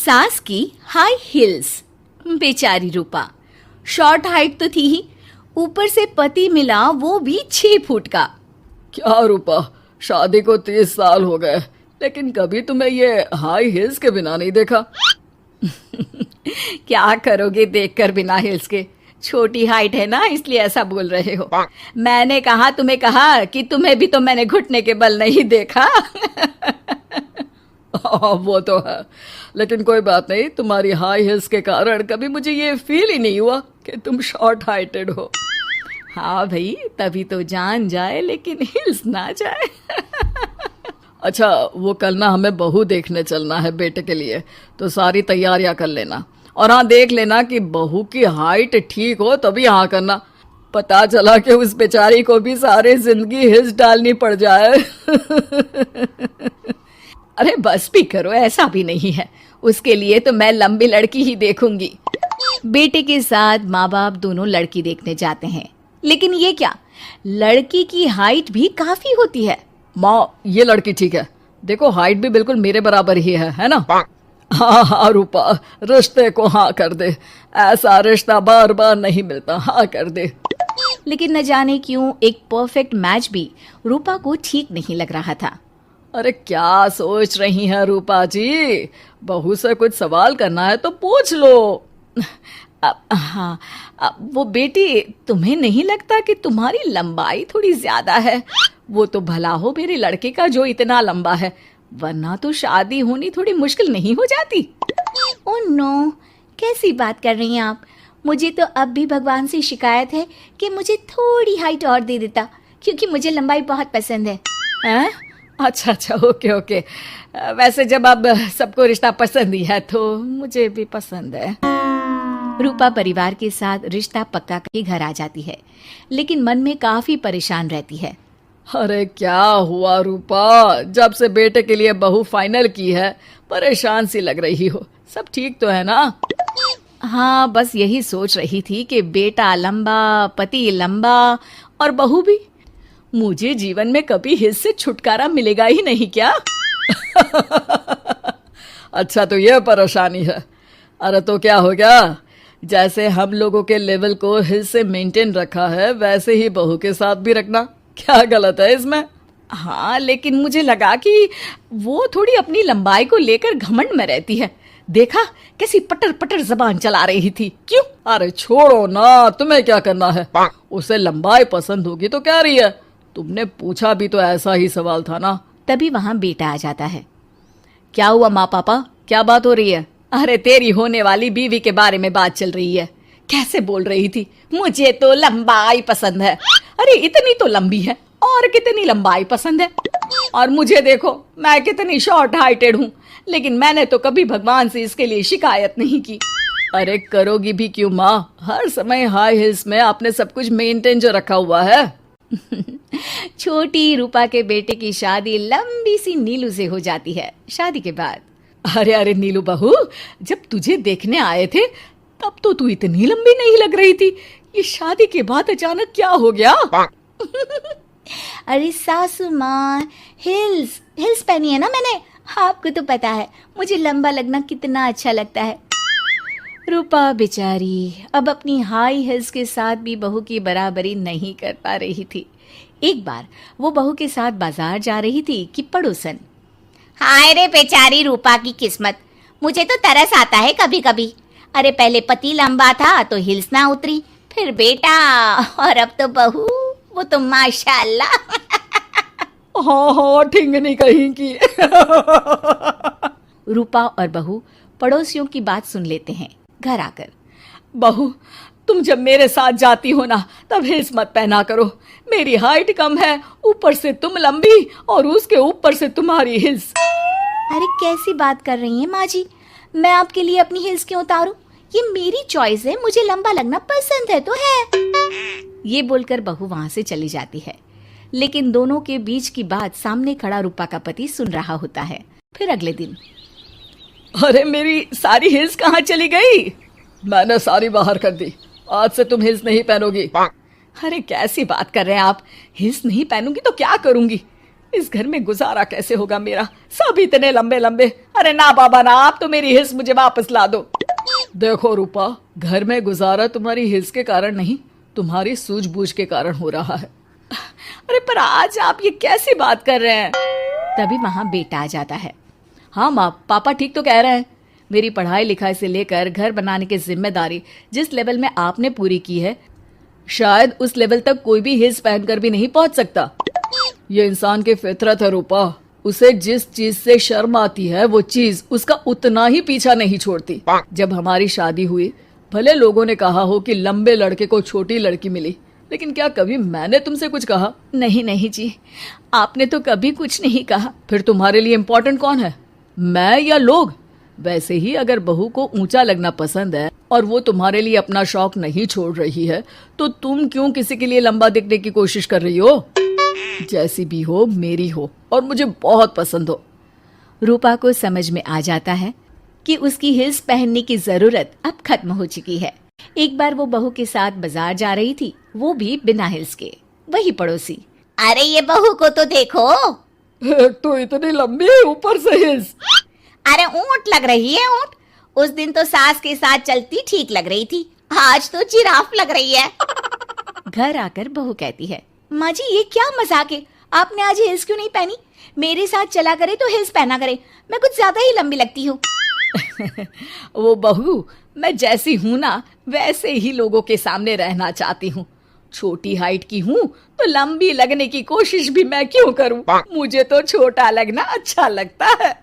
सास की high heels. बेचारी रूपा, शॉर्ट हाइट तो थी ही, ऊपर से पति मिला वो भी 6 फुट का। क्या रूपा, शादी को 30 साल हो गए, लेकिन कभी तुम्हें ये हाई हील्स के बिना नहीं देखा। क्या करोगे देखकर बिना हील्स के? छोटी हाइट है ना, इसलिए ऐसा बोल रहे हो। मैंने कहा तुम्हें कहा कि तुम्हें भी तो मैंने घुटने के बल नहीं देखा। वो तो है, लेकिन कोई बात नहीं, तुम्हारी हाई हील्स के कारण कभी मुझे ये फील ही नहीं हुआ कि तुम शॉर्ट हाइटेड हो। हाँ भाई, तभी तो जान जाए लेकिन हिल्स ना जाए। अच्छा, वो कल ना हमें बहू देखने चलना है बेटे के लिए, तो सारी तैयारियां कर लेना। और हाँ, देख लेना कि बहू की हाइट ठीक हो तभी हाँ करना। पता चला कि उस बेचारी को भी सारी जिंदगी हिल्स डालनी पड़ जाए। अरे बस भी करो, ऐसा भी नहीं है। उसके लिए तो मैं लंबी लड़की ही देखूंगी। बेटे के साथ माँ बाप दोनों लड़की देखने जाते हैं, लेकिन ये क्या, लड़की की हाइट भी काफी होती है। माँ, ये लड़की ठीक है, देखो हाइट भी बिल्कुल मेरे बराबर ही है ना। हाँ हाँ रूपा, रिश्ते को हाँ कर दे, ऐसा रिश्ता बार बार नहीं मिलता, हाँ कर दे। लेकिन न जाने क्यों एक परफेक्ट मैच भी रूपा को ठीक नहीं लग रहा था। अरे क्या सोच रही हैं रूपा जी, बहू से कुछ सवाल करना है तो पूछ लो। हाँ, वो बेटी, तुम्हें नहीं लगता कि तुम्हारी लंबाई थोड़ी ज्यादा है? वो तो भला हो मेरे लड़के का जो इतना लंबा है, वरना तो शादी होनी थोड़ी मुश्किल नहीं हो जाती। ओह नो, कैसी बात कर रही हैं आप? मुझे तो अब भी भगवान से शिकायत है कि मुझे थोड़ी हाइट और दे देता, क्योंकि मुझे लंबाई बहुत पसंद है। हैं? अच्छा अच्छा, ओके ओके। वैसे जब अब सबको रिश्ता पसंद ही है तो मुझे भी पसंद है। रूपा परिवार के साथ रिश्ता पक्का करके घर आ जाती है, लेकिन मन में काफी परेशान रहती है। अरे क्या हुआ रूपा, जब से बेटे के लिए बहू फाइनल की है परेशान सी लग रही हो, सब ठीक तो है ना? हाँ, बस यही सोच रही थी कि बेटा लंबा, पति लंबा और बहू भी। मुझे जीवन में कभी हिस्स से छुटकारा मिलेगा ही नहीं क्या? अच्छा, तो ये परेशानी है। अरे तो क्या हो गया, जैसे हम लोगों के लेवल को हिस्स से मेंटेन रखा है वैसे ही बहू के साथ भी रखना, क्या गलत है इसमें? हाँ, लेकिन मुझे लगा कि वो थोड़ी अपनी लंबाई को लेकर घमंड में रहती है। देखा कैसी पटर पटर जबान चला रही थी। क्यों? अरे छोड़ो ना, तुम्हें क्या करना है? उसे लंबाई पसंद होगी तो क्या रही है, तुमने पूछा भी तो ऐसा ही सवाल था ना। तभी वहां बेटा आ जाता है। क्या हुआ माँ पापा, क्या बात हो रही है? अरे तेरी होने वाली बीवी के बारे में बात चल रही है। कैसे बोल रही थी, मुझे तो लंबाई पसंद है। अरे इतनी तो लंबी है, और कितनी लंबाई पसंद है? और मुझे देखो, मैं कितनी शॉर्ट हाइटेड हूँ, लेकिन मैंने तो कभी भगवान से इसके लिए शिकायत नहीं की। अरे करोगी भी क्यों माँ, हर समय हाई हिल्स में आपने सब कुछ मेंटेन जो रखा हुआ है। छोटी रूपा के बेटे की शादी लंबी सी नीलू से हो जाती है शादी के बाद। अरे अरे नीलू बहू, जब तुझे देखने आए थे तब तो तू इतनी लंबी नहीं लग रही थी, ये शादी के बाद अचानक क्या हो गया? अरे सासू माँ, हिल्स हिल्स पहनी है ना मैंने, आपको तो पता है मुझे लंबा लगना कितना अच्छा लगता है। रूपा बेचारी अब अपनी हाई हिल्स के साथ भी बहू की बराबरी नहीं कर पा रही थी। एक बार वो बहू के साथ बाजार जा रही थी कि पड़ोसन, हाय रे बेचारी रूपा की किस्मत, मुझे तो तरस आता है कभी कभी। अरे पहले पति लंबा था तो हिल्स ना उतरी, फिर बेटा, और अब तो बहू, वो तो माशाल्लाह। हाँ हाँ, ठिंगनी कहीं की। रूपा और बहू पड़ोसियों की बात सुन लेते हैं घर आकर। बहू, तुम जब मेरे साथ जाती हो ना तब हिल्स मत पहना करो, मेरी हाइट कम है, ऊपर से तुम लंबी और उसके ऊपर से तुम्हारी हिल्स। अरे कैसी बात कर रही हैं माँ जी, मैं आपके लिए अपनी हिल्स क्यों उतारूं? ये मेरी चॉइस है, मुझे लंबा लगना पसंद है तो है। ये बोलकर बहू वहां से चली जाती है, लेकिन दोनों के बीच की बात सामने खड़ा रूपा का पति सुन रहा होता है। फिर अगले दिन, अरे मेरी सारी हिल्स कहाँ चली गई? मैंने सारी बाहर कर दी, आज से तुम हिल्स नहीं पहनोगी। अरे कैसी बात कर रहे हैं आप, हिल्स नहीं पहनूंगी तो क्या करूंगी? इस घर में गुजारा कैसे होगा मेरा, सब इतने लंबे लंबे। अरे ना बाबा ना, आप तो मेरी हिल्स मुझे वापस ला दो। देखो रूपा, घर में गुजारा तुम्हारी हिल्स के कारण नहीं, तुम्हारी सूझबूझ के कारण हो रहा है। अरे पर आज आप ये कैसी बात कर रहे हैं? तभी वहां बेटा आ जाता है। हाँ माँ, पापा ठीक तो कह रहे हैं। मेरी पढ़ाई लिखाई से लेकर घर बनाने की जिम्मेदारी जिस लेवल में आपने पूरी की है, शायद उस लेवल तक कोई भी हिल्स पहनकर भी नहीं पहुंच सकता। ये इंसान की फितरत है रूपा, उसे जिस चीज से शर्म आती है वो चीज उसका उतना ही पीछा नहीं छोड़ती। जब हमारी शादी हुई, भले लोगों ने कहा हो कि लंबे लड़के को छोटी लड़की मिली, लेकिन क्या कभी मैंने तुमसे कुछ कहा? नहीं नहीं जी, आपने तो कभी कुछ नहीं कहा। फिर तुम्हारे लिए इम्पोर्टेंट कौन है, मैं या लोग? वैसे ही अगर बहू को ऊंचा लगना पसंद है और वो तुम्हारे लिए अपना शौक नहीं छोड़ रही है, तो तुम क्यों किसी के लिए लंबा दिखने की कोशिश कर रही हो? जैसी भी हो, मेरी हो और मुझे बहुत पसंद हो। रूपा को समझ में आ जाता है कि उसकी हिल्स पहनने की जरूरत अब खत्म हो चुकी है। एक बार वो बहू के साथ बाजार जा रही थी, वो भी बिना हिल्स के। वही पड़ोसी, अरे ये बहू को तो देखो, एक तो इतनी लंबी है, ऊपर से हिल्स। अरे ऊंट लग रही है ऊंट। उस दिन तो सास के साथ चलती ठीक लग रही थी, आज तो जिराफ लग रही है। घर आकर बहू कहती है, माँ जी ये क्या मजाक है, आपने आज हिल्स क्यों नहीं पहनी? मेरे साथ चला करे तो हिल्स पहना करे, मैं कुछ ज्यादा ही लंबी लगती हूँ। वो बहू, मैं जैसी हूं ना वैसे ही लोगों के सामने रहना चाहती हूँ। छोटी हाइट की हूँ तो लंबी लगने की कोशिश भी मैं क्यों करूँ? मुझे तो छोटा लगना अच्छा लगता है।